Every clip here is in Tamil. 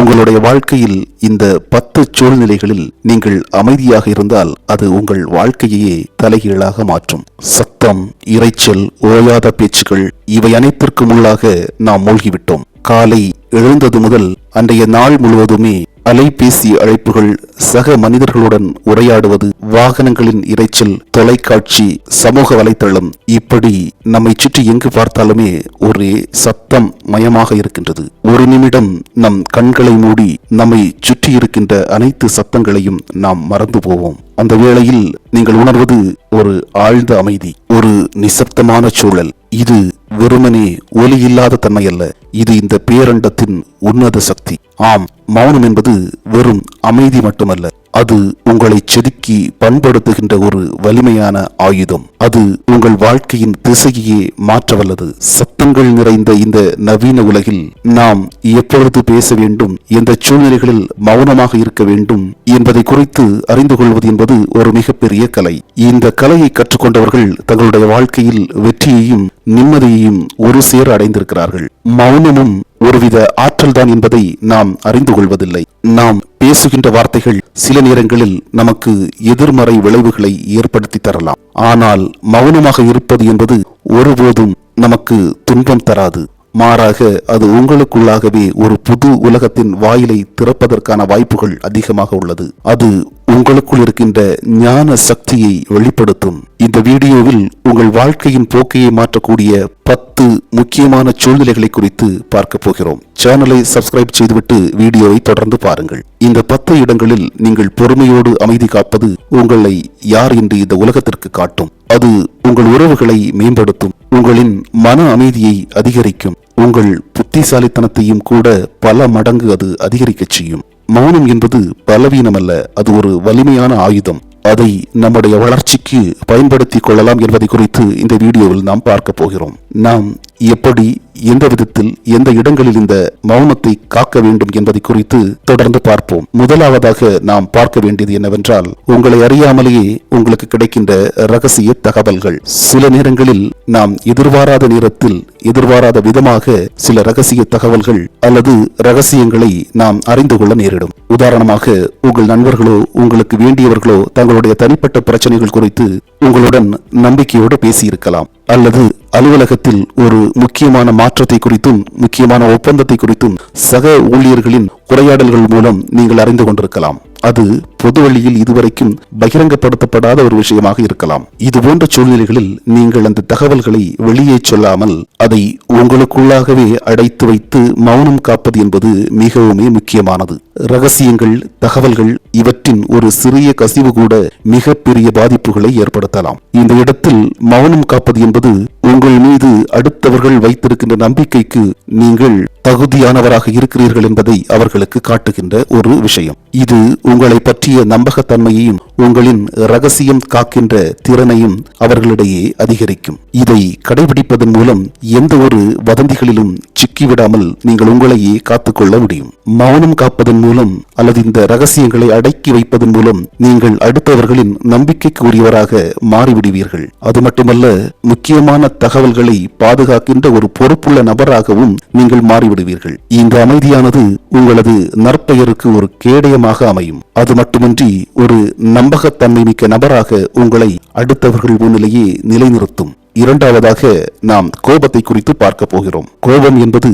உங்களுடைய வாழ்க்கையில் இந்த 10 சூழ்நிலைகளில் நீங்கள் அமைதியாக இருந்தால் அது உங்கள் வாழ்க்கையையே தலைகீழாக மாற்றும். சத்தம், இரைச்சல், ஓயாத பேச்சுக்கள் இவை அனைத்திற்கும் உள்ளாக நாம் மூழ்கிவிட்டோம். காலை எழுந்தது முதல் அன்றைய நாள் முழுவதுமே அலைபேசி அழைப்புகள், சக மனிதர்களுடன் உரையாடுவது, வாகனங்களின் இரைச்சல், தொலைக்காட்சி, சமூக வலைத்தளம், இப்படி நம்மை சுற்றி எங்கு பார்த்தாலுமே ஒரே சத்தம் மயமாக இருக்கின்றது. ஒரு நிமிடம் நம் கண்களை மூடி நம்மை சுற்றி இருக்கின்ற அனைத்து சத்தங்களையும் நாம் மறந்து போவோம். அந்த வேளையில் நீங்கள் உணர்வது ஒரு ஆழ்ந்த அமைதி, ஒரு நிசப்தமான சூழல். இது வெறுமனே ஒலி இல்லாத தன்மை அல்ல, இது இந்த பேரண்டத்தின் உன்னத சக்தி. ஆம், மௌனம் என்பது வெறும் அமைதி மட்டுமல்ல, அது உங்களை செதுக்கி பண்படுத்துகின்ற ஒரு வலிமையான ஆயுதம். அது உங்கள் வாழ்க்கையின் திசையே மாற்றவல்லது. சத்தங்கள் நிறைந்த இந்த நவீன உலகில் நாம் எப்பொழுது பேச வேண்டும், எந்த சூழ்நிலைகளில் மௌனமாக இருக்க வேண்டும் என்பதை குறித்து அறிந்து கொள்வது என்பது ஒரு மிகப்பெரிய கலை. இந்த கலையை கற்றுக்கொண்டவர்கள் தங்களுடைய வாழ்க்கையில் வெற்றியையும் நிம்மதியையும் ஒரு சேர அடைந்திருக்கிறார்கள். மௌனமும் ஒருவித ஆற்றல் தான் என்பதை நாம் அறிந்து கொள்வதில்லை. நாம் பேசுகின்ற வார்த்தைகள் சில நேரங்களில் நமக்கு எதிர்மறை விளைவுகளை ஏற்படுத்தி தரலாம். ஆனால் மௌனமாக இருப்பது என்பது ஒருபோதும் நமக்கு துன்பம் தராது. மாறாக அது உங்களுக்குள்ளாகவே ஒரு புது உலகத்தின் வாயிலை திறப்பதற்கான வாய்ப்புகள் அதிகமாக உள்ளது. அது உங்களுக்குள் இருக்கின்ற ஞான சக்தியை வெளிப்படுத்தும். இந்த வீடியோவில் உங்கள் வாழ்க்கையின் போக்கையை மாற்றக்கூடிய 10 முக்கியமான சூழ்நிலைகளை குறித்து பார்க்க போகிறோம். சேனலை சப்ஸ்கிரைப் செய்துவிட்டு வீடியோவை தொடர்ந்து பாருங்கள். இந்த 10 இடங்களில் நீங்கள் பொறுமையோடு அமைதி காப்பது உங்களை யார் என்று இந்த உலகத்திற்கு காட்டும். அது உங்கள் உறவுகளை மேம்படுத்தும், உங்களின் மன அமைதியை அதிகரிக்கும், உங்கள் புத்திசாலித்தனத்தையும் கூட பல மடங்கு அது அதிகரிக்கச் செய்யும். மௌனம் என்பது பலவீனம் அல்ல, அது ஒரு வலிமையான ஆயுதம். அதை நம்முடைய வளர்ச்சிக்கு பயன்படுத்திக் கொள்ளலாம் என்பதை குறித்து இந்த வீடியோவில் நாம் பார்க்க போகிறோம். நாம் எப்படி, எந்த விதத்தில், எந்த இடங்களில் இந்த மௌனத்தை காக்க வேண்டும் என்பதை குறித்து தொடர்ந்து பார்ப்போம். முதலாவதாக நாம் பார்க்க வேண்டியது என்னவென்றால், உங்களை அறியாமலேயே உங்களுக்கு கிடைக்கின்ற ரகசிய தகவல்கள். சில நேரங்களில் நாம் எதிர்பாராத நேரத்தில், எதிர்பாராத விதமாக சில ரகசிய தகவல்கள் அல்லது ரகசியங்களை நாம் அறிந்து கொள்ள நேரிடும். உதாரணமாக, உங்கள் நண்பர்களோ உங்களுக்கு வேண்டியவர்களோ தங்களுடைய தனிப்பட்ட பிரச்சனைகள் குறித்து உங்களுடன் நம்பிக்கையோடு பேசியிருக்கலாம். அல்லது அலுவலகத்தில் ஒரு முக்கியமான மாற்றத்தை குறித்தும் முக்கியமான ஒப்பந்தத்தை குறித்தும் சக ஊழியர்களின் உரையாடல்கள் மூலம் நீங்கள் அறிந்து கொண்டிருக்கலாம். அது பொது வழியில் இதுவரைக்கும் பகிரங்கப்படுத்தப்படாத ஒரு விஷயமாக இருக்கலாம். இது போன்ற சூழ்நிலைகளில் நீங்கள் அந்த தகவல்களை வெளியே சொல்லாமல் அதை உங்களுக்குள்ளாகவே அடைத்து வைத்து மௌனம் காப்பது என்பது மிகவும் முக்கியமானது. ரகசியங்கள், தகவல்கள் இவற்றின் ஒரு சிறிய கசிவு கூட மிக பெரிய பாதிப்புகளை ஏற்படுத்தலாம். இந்த இடத்தில் மௌனம் காப்பது என்பது உங்கள் மீது அடுத்தவர்கள் வைத்திருக்கின்ற நம்பிக்கைக்கு நீங்கள் தகுதியானவராக இருக்கிறீர்கள் என்பதை அவர்களுக்கு காட்டுகின்ற ஒரு விஷயம். இது உங்களை பற்றிய நம்பகத்தன்மையையும் உங்களின் ரகசியம் காக்கின்ற திறனையும் அவர்களிடையே அதிகரிக்கும். இதை கடைபிடிப்பதன் மூலம் எந்த ஒரு வதந்திகளிலும் சிக்கிவிடாமல் நீங்கள் உங்களையே காத்துக்கொள்ள முடியும். மௌனம் காப்பதன் மூலம் அல்லது இந்த ரகசியங்களை அடக்கி வைப்பதன் மூலம் நீங்கள் அடுத்தவர்களின் நம்பிக்கைக்கு உரியவராக மாறிவிடுவீர்கள். அது மட்டுமல்ல, முக்கியமான தகவல்களை பாதுகாக்கின்ற ஒரு பொறுப்புள்ள நபராகவும் நீங்கள் மாறிவிடுவீர்கள். இந்த அமைதியானது உங்களது நற்பெயருக்கு ஒரு கேடயமாக அமையும். அது மட்டுமின்றி ஒரு நம்பகத்தன்மை மிக்க நபராக உங்களை அடுத்தவர்கள் முன்னிலேயே நிலைநிறுத்தும். இரண்டாவதாக நாம் கோபத்தை குறித்து பார்க்க போகிறோம். கோபம் என்பது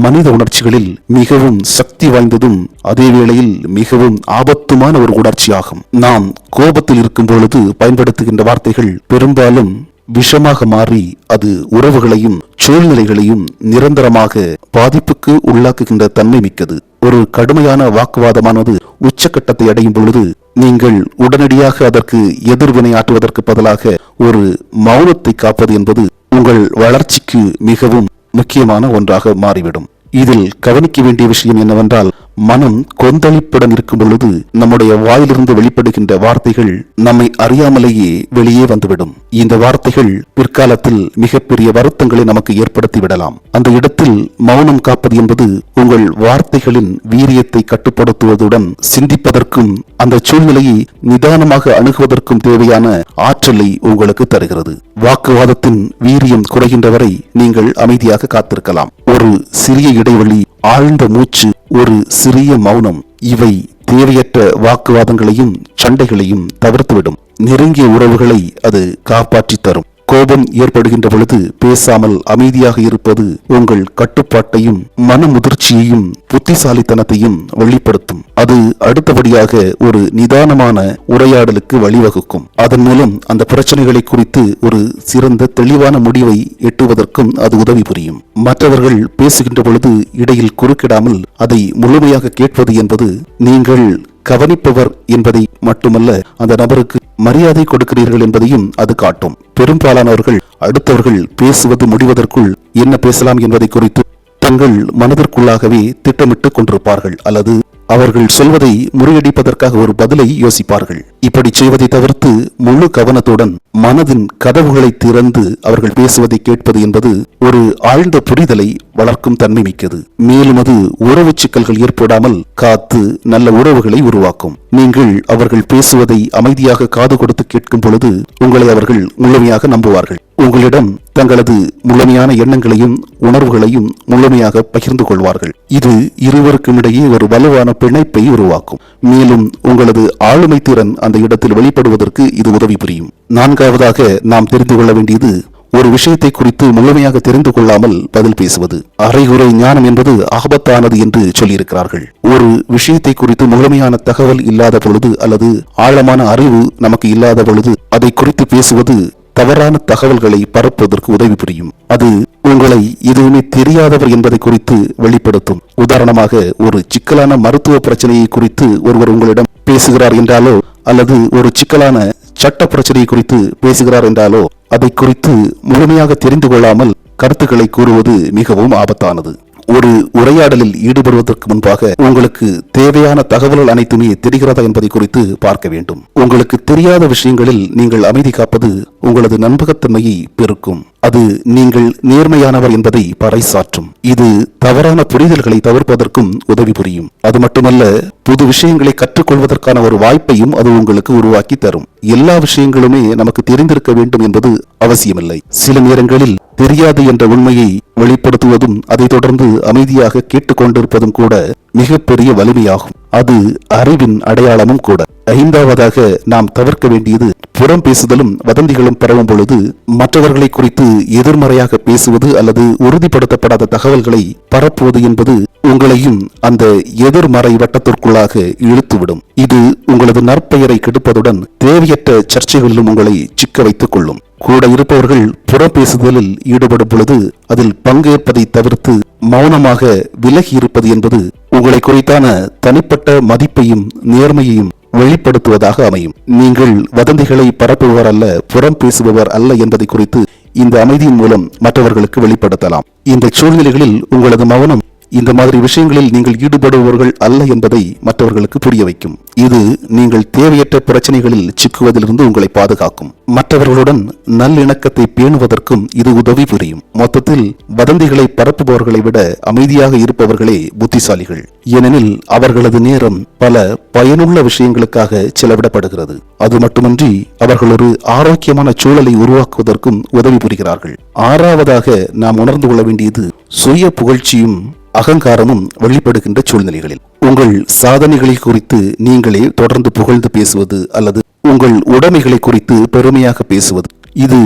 மனித உணர்ச்சிகளில் மிகவும் சக்தி வாய்ந்ததும் அதே வேளையில் மிகவும் ஆபத்துமான ஒரு உணர்ச்சியாகும். நாம் கோபத்தில் இருக்கும் பொழுது பயன்படுத்துகின்ற வார்த்தைகள் பெரும்பாலும் விஷமாக மாறி அது உறவுகளையும் சூழ்நிலைகளையும் நிரந்தரமாக பாதிப்புக்கு உள்ளாக்குகின்ற தன்மை மிக்கது. ஒரு கடுமையான வாக்குவாதமானது உச்சக்கட்டத்தை அடையும் பொழுது நீங்கள் உடனடியாக அதற்கு எதிர்வினை ஆற்றுவதற்கு பதிலாக ஒரு மௌனத்தை காப்பது என்பது உங்கள் வளர்ச்சிக்கு மிகவும் முக்கியமான ஒன்றாக மாறிவிடும். இதில் கவனிக்க வேண்டிய விஷயம் என்னவென்றால், மனம் கொந்தளிப்புடன் இருக்கும் பொழுது நம்முடைய வாயிலிருந்து வெளிப்படுகின்ற வார்த்தைகள் நம்மை அறியாமலேயே வெளியே வந்துவிடும். இந்த வார்த்தைகள் பிற்காலத்தில் மிகப்பெரிய வருத்தங்களை நமக்கு ஏற்படுத்தி விடலாம். அந்த இடத்தில் மௌனம் காப்பது என்பது உங்கள் வார்த்தைகளின் வீரியத்தை கட்டுப்படுத்துவதுடன் சிந்திப்பதற்கும் அந்த சூழ்நிலையை நிதானமாக அணுகுவதற்கும் தேவையான ஆற்றலை உங்களுக்கு தருகிறது. வாக்குவாதத்தின் வீரியம் குறைகின்ற வரை நீங்கள் அமைதியாக காத்திருக்கலாம். ஒரு சிறிய இடைவெளி, ஆழ்ந்த மூச்சு, ஒரு சிறிய மௌனம். இவை தேவையற்ற வாக்குவாதங்களையும் சண்டைகளையும் தவிர்த்துவிடும். நெருங்கிய உறவுகளை அது காப்பாற்றி தரும். கோபம் ஏற்படுகின்ற பொழுது பேசாமல் அமைதியாக இருப்பது உங்கள் கட்டுப்பாட்டையும் மன முதிர்ச்சியையும் புத்திசாலித்தனத்தையும் வெளிப்படுத்தும். அது அடுத்தபடியாக ஒரு நிதானமான உரையாடலுக்கு வழிவகுக்கும். அதன் மூலம் அந்த பிரச்சனைகளை குறித்து ஒரு சிறந்த தெளிவான முடிவை எட்டுவதற்கும் அது உதவி புரியும். மற்றவர்கள் பேசுகின்ற பொழுது இடையில் குறுக்கிடாமல் அதை முழுமையாக கேட்பது என்பது நீங்கள் கவனிப்பவர் என்பதை மட்டுமல்ல, அந்த நபருக்கு மரியாதை கொடுக்கிறீர்கள் என்பதையும் அது காட்டும். பெரும்பாலானவர்கள் அடுத்தவர்கள் பேசுவது முடிவதற்குள் என்ன பேசலாம் என்பதை குறித்து தங்கள் மனதிற்குள்ளாகவே திட்டமிட்டுக் கொண்டிருப்பார்கள், அல்லது அவர்கள் சொல்வதை முறியடிப்பதற்காக ஒரு பதிலை யோசிப்பார்கள். இப்படி செய்வதை தவிர்த்து முழு கவனத்துடன் மனதின் கதவுகளை திறந்து அவர்கள் பேசுவதை கேட்பது என்பது ஒரு ஆழ்ந்த புரிதலை வளர்க்கும் தன்மை மிக்கது. மேலும் அது உறவு சிக்கல்கள் ஏற்படாமல் காத்து நல்ல உறவுகளை உருவாக்கும். நீங்கள் அவர்கள் பேசுவதை அமைதியாக காது கொடுத்து கேட்கும் பொழுது உங்களை அவர்கள் முழுமையாக நம்புவார்கள். உங்களிடம் தங்களது முழுமையான எண்ணங்களையும் உணர்வுகளையும் முழுமையாக பகிர்ந்து கொள்வார்கள். இது இருவருக்கும் இடையே ஒரு வலுவான பிணைப்பை உருவாக்கும். மேலும் உங்களது ஆளுமை திறன் அந்த இடத்தில் வெளிப்படுவதற்கு இது உதவி புரியும். நான்காவதாக நாம் தெரிந்து கொள்ள வேண்டியது, ஒரு விஷயத்தை குறித்து முழுமையாக தெரிந்து கொள்ளாமல் பதில் பேசுவது. அரைகுறை ஞானம் என்பது ஆபத்தானது என்று சொல்லியிருக்கிறார்கள். ஒரு விஷயத்தை குறித்து முழுமையான தகவல் இல்லாத பொழுது அல்லது ஆழமான அறிவு நமக்கு இல்லாத பொழுது அதை குறித்து பேசுவது தவறான தகவல்களை பரப்புவதற்கு உதவி புரியும். அது உங்களை எதுவுமே தெரியாதவர் என்பதை குறித்து வெளிப்படுத்தும். உதாரணமாக, ஒரு சிக்கலான மருத்துவ பிரச்சனையை குறித்து ஒருவர் உங்களிடம் பேசுகிறார் என்றாலோ, அல்லது ஒரு சிக்கலான சட்ட பிரச்சனையை குறித்து பேசுகிறார் என்றாலோ, அதை குறித்து முழுமையாக தெரிந்து கொள்ளாமல் கருத்துக்களை கூறுவது மிகவும் ஆபத்தானது. ஒரு உரையாடலில் ஈடுபடுவதற்கு முன்பாக உங்களுக்கு தேவையான தகவல்கள் அனைத்துமே தெரிகிறதா என்பதை குறித்து பார்க்க வேண்டும். உங்களுக்கு தெரியாத விஷயங்களில் நீங்கள் அமைதி காப்பது உங்களது நம்பகத்தன்மையை பெருக்கும். அது நீங்கள் நேர்மையானவர் என்பதை பறைசாற்றும். இது தவறான புரிதல்களை தவிர்ப்பதற்கும் உதவி புரியும். அது மட்டுமல்ல, புது விஷயங்களை கற்றுக்கொள்வதற்கான ஒரு வாய்ப்பையும் அது உங்களுக்கு உருவாக்கி தரும். எல்லா விஷயங்களுமே நமக்கு தெரிந்திருக்க வேண்டும் என்பது அவசியமில்லை. சில நேரங்களில் தெரியாது என்ற உண்மையை வெளிப்படுத்துவதும் அதை தொடர்ந்து அமைதியாக கேட்டுக்கொண்டிருப்பதும் கூட மிகப்பெரிய வலிமையாகும். அது அறிவின் அடையாளமும் கூட. ஐந்தாவதாக நாம் தவிர்க்க வேண்டியது, புறம் பேசுதலும் வதந்திகளும் பரவும் பொழுது மற்றவர்களை குறித்து எதிர்மறையாக பேசுவது அல்லது உறுதிப்படுத்தப்படாத தகவல்களை பரப்புவது என்பது உங்களையும் அந்த எதிர்மறை வட்டத்திற்குள்ளாக இழுத்துவிடும். இது உங்களது நற்பெயரை கெடுப்பதுடன் தேவையற்ற சர்ச்சைகளிலும் உங்களை சிக்க வைத்துக் கொள்ளும். கூட இருப்பவர்கள் புறம் பேசுதலில் ஈடுபடும் பொழுது அதில் பங்கேற்பதை தவிர்த்து மௌனமாக விலகி இருப்பது என்பது உங்களை குறித்தான தனிப்பட்ட மதிப்பையும் நேர்மையையும் வெளிப்படுத்துவதாக அமையும். நீங்கள் வதந்திகளை பரப்புபவர் அல்ல, புறம் பேசுபவர் அல்ல என்பதை குறித்து இந்த அமைதியின் மூலம் மற்றவர்களுக்கு வெளிப்படுத்தலாம். இந்த சூழ்நிலைகளில் உங்களது மௌனம் இந்த மாதிரி விஷயங்களில் நீங்கள் ஈடுபடுபவர்கள் அல்ல என்பதை மற்றவர்களுக்கு புரிய வைக்கும். இது நீங்கள் தேவையற்ற பிரச்சனைகளில் சிக்குவதிலிருந்து உங்களை பாதுகாக்கும். மற்றவர்களுடன் நல்லிணக்கத்தை பேணுவதற்கும் இது உதவி புரியும். மொத்தத்தில் வதந்திகளை பரப்புபவர்களை விட அமைதியாக இருப்பவர்களே புத்திசாலிகள். ஏனெனில் அவர்களது நேரம் பல பயனுள்ள விஷயங்களுக்காக செலவிடப்படுகிறது. அது மட்டுமன்றி அவர்கள் ஒரு ஆரோக்கியமான சூழலை உருவாக்குவதற்கும் உதவி புரிகிறார்கள். ஆறாவதாக நாம் உணர்ந்து கொள்ள வேண்டியது, சுய புகழ்ச்சியும் அகங்காரமும் வெளிப்படுகின்ற சூழ்நிலைகளில் உங்கள் சாதனைகளை குறித்து நீங்களே தொடர்ந்து புகழ்ந்து பேசுவது அல்லது உங்கள் உடைமைகளை குறித்து பெருமையாக பேசுவது, இது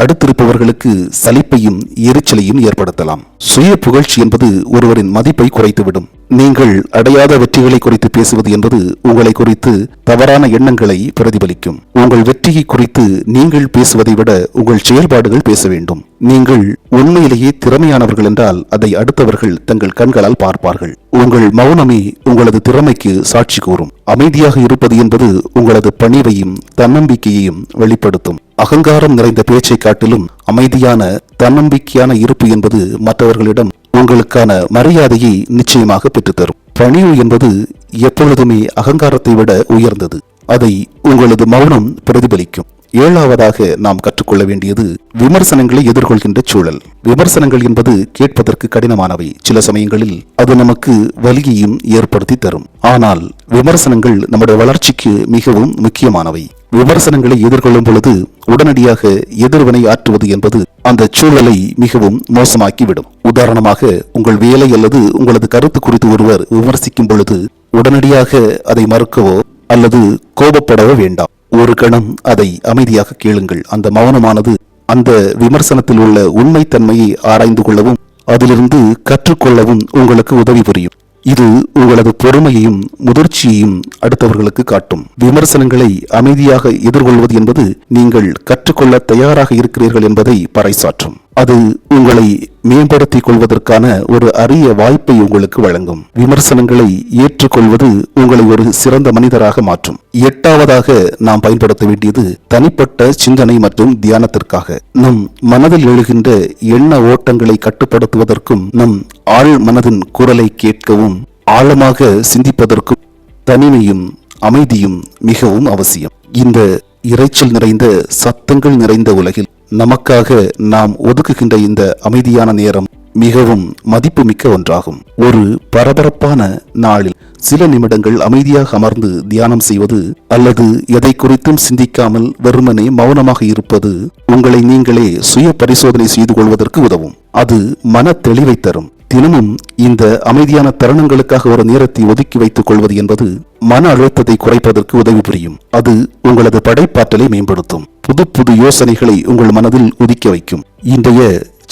அடுத்திருப்பவர்களுக்கு சலிப்பையும் எரிச்சலையும் ஏற்படுத்தலாம். சுய புகழ்ச்சி என்பது ஒருவரின் மதிப்பை குறைத்துவிடும். நீங்கள் அடையாத வெற்றிகளை குறித்து பேசுவது என்பது உங்களை குறித்து தவறான எண்ணங்களை பிரதிபலிக்கும். உங்கள் வெற்றியை குறித்து நீங்கள் பேசுவதை விட உங்கள் செயல்பாடுகள் பேச வேண்டும். நீங்கள் உண்மையிலேயே திறமையானவர்கள் என்றால் அதை அடுத்தவர்கள் தங்கள் கண்களால் பார்ப்பார்கள். உங்கள் மௌனமே உங்களது திறமைக்கு சாட்சி கூறும். அமைதியாக இருப்பது என்பது உங்களது பணிவையும் தன்னம்பிக்கையையும் வெளிப்படுத்தும். அகங்காரம் நிறைந்த பேச்சை காட்டிலும் அமைதியான தன்னம்பிக்கையான இருப்பு என்பது மற்றவர்களிடம் உங்களுக்கான மரியாதையை நிச்சயமாக பெற்றுத்தரும். பணிவு என்பது எப்பொழுதுமே அகங்காரத்தை விட உயர்ந்தது. அதை உங்களது மௌனம் பிரதிபலிக்கும். ஏழாவதாக நாம் கற்றுக்கொள்ள வேண்டியது, விமர்சனங்களை எதிர்கொள்கின்ற சூழல். விமர்சனங்கள் என்பது கேட்பதற்கு கடினமானவை. சில சமயங்களில் அது நமக்கு வலியையும் ஏற்படுத்தி தரும். ஆனால் விமர்சனங்கள் நம்முடைய வளர்ச்சிக்கு மிகவும் முக்கியமானவை. விமர்சனங்களை எதிர்கொள்ளும் பொழுது உடனடியாக எதிர்வினை ஆற்றுவது என்பது அந்த சூழலை மிகவும் மோசமாக்கிவிடும். உதாரணமாக, உங்கள் வேலை அல்லது உங்களது கருத்து குறித்து ஒருவர் விமர்சிக்கும் பொழுது உடனடியாக அதை மறுக்கவோ அல்லது கோபப்படவோ வேண்டாம். ஒரு கணம் அதை அமைதியாக கேளுங்கள். அந்த மௌனமானது அந்த விமர்சனத்தில் உள்ள உண்மைத்தன்மையை ஆராய்ந்து கொள்ளவும் அதிலிருந்து கற்றுக்கொள்ளவும் உங்களுக்கு உதவி புரியும். இது உங்களது பொறுமையையும் முதிர்ச்சியையும் அடுத்தவர்களுக்கு காட்டும். விமர்சனங்களை அமைதியாக எதிர்கொள்வது என்பது நீங்கள் கற்றுக்கொள்ள தயாராக இருக்கிறீர்கள் என்பதை பறைசாற்றும். அது உங்களை மேம்படுத்திக் கொள்வதற்கான ஒரு அரிய வாய்ப்பை உங்களுக்கு வழங்கும். விமர்சனங்களை ஏற்றுக்கொள்வது உங்களை ஒரு சிறந்த மனிதராக மாற்றும். 8ஆவதாக நாம் பயன்படுத்த வேண்டியது தனிப்பட்ட சிந்தனை மற்றும் தியானத்திற்காக. நம் மனதில் எழுகின்ற எண்ண ஓட்டங்களை கட்டுப்படுத்துவதற்கும் நம் ஆழ் மனதின் குரலை கேட்கவும் ஆழமாக சிந்திப்பதற்கும் தனிமையும் அமைதியும் மிகவும் அவசியம். இந்த இரைச்சல் நிறைந்த சத்தங்கள் நிறைந்த உலகில் நமக்காக நாம் ஒதுக்குகின்ற இந்த அமைதியான நேரம் மிகவும் மதிப்புமிக்க ஒன்றாகும். ஒரு பரபரப்பான நாளில் சில நிமிடங்கள் அமைதியாக அமர்ந்து தியானம் செய்வது அல்லது எதை குறித்தும் சிந்திக்காமல் வெறுமனே மௌனமாக இருப்பது உங்களை நீங்களே சுய பரிசோதனை செய்து கொள்வதற்கு உதவும். அது மன தெளிவை தரும். தினமும் இந்த அமைதியான தருணங்களுக்காக ஒரு நேரத்தை ஒதுக்கி வைத்துக் கொள்வது என்பது மன அழுத்தத்தை குறைப்பதற்கு உதவி புரியும். அது உங்களது படைப்பாற்றலை மேம்படுத்தும். புது புது யோசனைகளை உங்கள் மனதில் உதிக்க வைக்கும். இன்றைய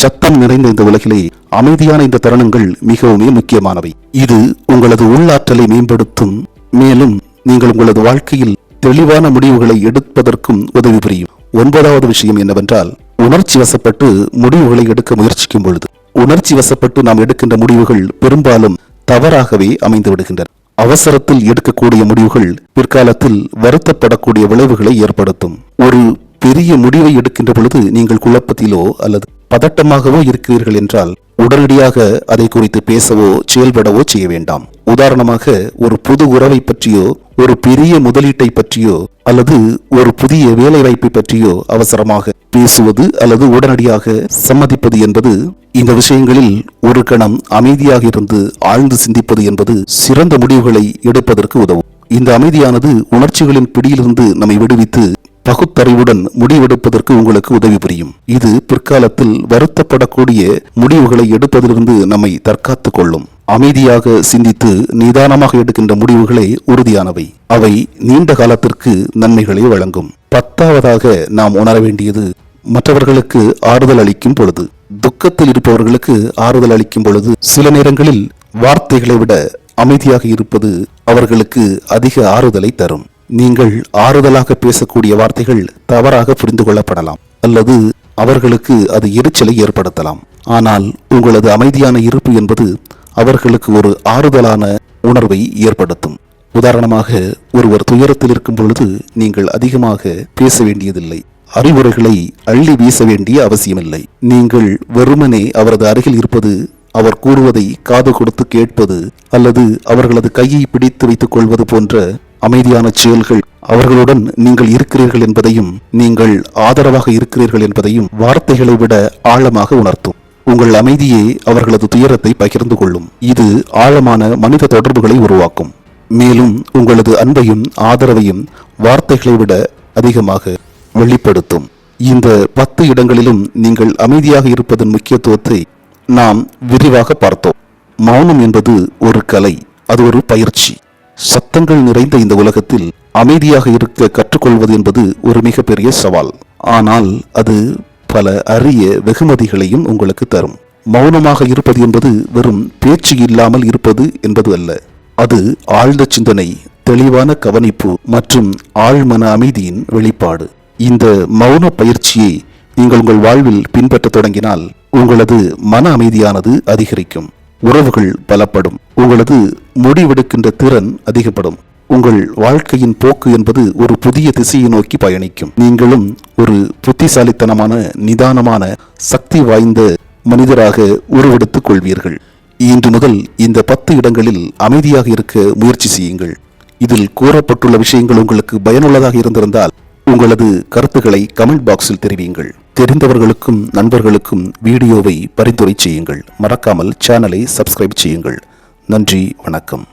சத்தம் நிறைந்த இந்த உலகிலே அமைதியான இந்த தருணங்கள் மிகவும் முக்கியமானவை. இது உங்களது உள்ளாற்றலை மேம்படுத்தும். மேலும் நீங்கள் உங்களது வாழ்க்கையில் தெளிவான முடிவுகளை எடுப்பதற்கும் உதவி புரியும். 9வது விஷயம் என்னவென்றால், உணர்ச்சி வசப்பட்டு முடிவுகளை எடுக்க முயற்சிக்கும் பொழுது உணர்ச்சி வசப்பட்டு நாம் எடுக்கின்ற முடிவுகள் பெரும்பாலும் தவறாகவே அமைந்து விடுகின்றன. அவசரத்தில் எடுக்கக்கூடிய முடிவுகள் பிற்காலத்தில் வருத்தப்படக்கூடிய விளைவுகளை ஏற்படுத்தும். ஒரு பெரிய முடிவை எடுக்கின்ற பொழுது நீங்கள் குழப்பத்திலோ அல்லது பதட்டமாகவோ இருக்கிறீர்கள் என்றால் உடனடியாக அதை குறித்து பேசவோ செயல்படவோ செய்ய வேண்டாம். உதாரணமாக, ஒரு புது உறவை பற்றியோ ஒரு பெரிய முதலீட்டை பற்றியோ அல்லது ஒரு புதிய வேலை வாய்ப்பை பற்றியோ அவசரமாக பேசுவது அல்லது உடனடியாக சம்மதிப்பது என்பது, இந்த விஷயங்களில் ஒரு கணம் அமைதியாக இருந்து ஆழ்ந்து சிந்திப்பது என்பது சிறந்த முடிவுகளை எடுப்பதற்கு உதவும். இந்த அமைதியானது உணர்ச்சிகளின் பிடியிலிருந்து நம்மை விடுவித்து பகுத்தறிவுடன் முடிவெடுப்பதற்கு உங்களுக்கு உதவி புரியும். இது பிற்காலத்தில் வருத்தப்படக்கூடிய முடிவுகளை எடுப்பதிலிருந்து நம்மை தற்காத்துக் கொள்ளும். அமைதியாக சிந்தித்து நிதானமாக எடுக்கின்ற முடிவுகளே உறுதியானவை. அவை நீண்ட காலத்திற்கு நன்மைகளை வழங்கும். 10ஆவதாக நாம் உணர வேண்டியது, மற்றவர்களுக்கு ஆறுதல் அளிக்கும் பொழுது. துக்கத்தில் இருப்பவர்களுக்கு ஆறுதல் அளிக்கும் பொழுது சில நேரங்களில் வார்த்தைகளை விட அமைதியாக இருப்பது அவர்களுக்கு அதிக ஆறுதலை தரும். நீங்கள் ஆறுதலாக பேசக்கூடிய வார்த்தைகள் தவறாக புரிந்து கொள்ளப்படலாம் அல்லது அவர்களுக்கு அது எரிச்சலை ஏற்படுத்தலாம். ஆனால் உங்களது அமைதியான இருப்பு என்பது அவர்களுக்கு ஒரு ஆறுதலான உணர்வை ஏற்படுத்தும். உதாரணமாக, ஒருவர் துயரத்தில் இருக்கும் பொழுது நீங்கள் அதிகமாக பேச வேண்டியதில்லை. அறிவுரைகளை அள்ளி வீச வேண்டிய அவசியமில்லை. நீங்கள் வெறுமனே அவரது அருகில் இருப்பது, அவர் கூறுவதை காது கொடுத்து கேட்பது அல்லது அவர்களது கையை பிடித்து வைத்துக் கொள்வது போன்ற அமைதியான செயல்கள் அவர்களுடன் நீங்கள் இருக்கிறீர்கள் என்பதையும் நீங்கள் ஆதரவாக இருக்கிறீர்கள் என்பதையும் வார்த்தைகளை விட ஆழமாக உணர்த்தும். உங்கள் அமைதியே அவர்களது துயரத்தை பகிர்ந்து கொள்ளும். இது ஆழமான மனித தொடர்புகளை உருவாக்கும். மேலும் உங்களது அன்பையும் ஆதரவையும் வார்த்தைகளை விட அதிகமாக வெளிப்படுத்தும். இந்த 10 இடங்களிலும் நீங்கள் அமைதியாக இருப்பதன் முக்கியத்துவத்தை நாம் விரிவாக பார்த்தோம். மௌனம் என்பது ஒரு கலை, அது ஒரு பயிற்சி. சத்தங்கள் நிறைந்த இந்த உலகத்தில் அமைதியாக இருக்க கற்றுக்கொள்வது என்பது ஒரு மிகப்பெரிய சவால். ஆனால் அது பல அரிய வெகுமதிகளையும் உங்களுக்கு தரும். மௌனமாக இருப்பது என்பது வெறும் பேச்சு இல்லாமல் இருப்பது என்பது அல்ல. அது ஆழ்ந்த சிந்தனை, தெளிவான கவனிப்பு மற்றும் ஆழ்மன அமைதியின் வெளிப்பாடு. இந்த மௌன பயிற்சியை நீங்கள் உங்கள் வாழ்வில் பின்பற்ற தொடங்கினால் உங்களது மன அமைதியானது அதிகரிக்கும். உறவுகள் பலப்படும். உங்களது முடிவெடுக்கின்ற திறன் அதிகப்படும். உங்கள் வாழ்க்கையின் போக்கு என்பது ஒரு புதிய திசையை நோக்கி பயணிக்கும். நீங்களும் ஒரு புத்திசாலித்தனமான, நிதானமான, சக்தி வாய்ந்த மனிதராக உருவெடுத்துக் கொள்வீர்கள். இன்று முதல் இந்த 10 இடங்களில் அமைதியாக இருக்க முயற்சி செய்யுங்கள். இதில் கூறப்பட்டுள்ள விஷயங்கள் உங்களுக்கு பயனுள்ளதாக இருந்திருந்தால் உங்களது கருத்துக்களை கமெண்ட் பாக்ஸில் தெரிவியுங்கள். தெரிந்தவர்களுக்கும் நண்பர்களுக்கும் வீடியோவை பரிந்துரை செய்யுங்கள். மறக்காமல் சேனலை சப்ஸ்கிரைப் செய்யுங்கள். நன்றி, வணக்கம்.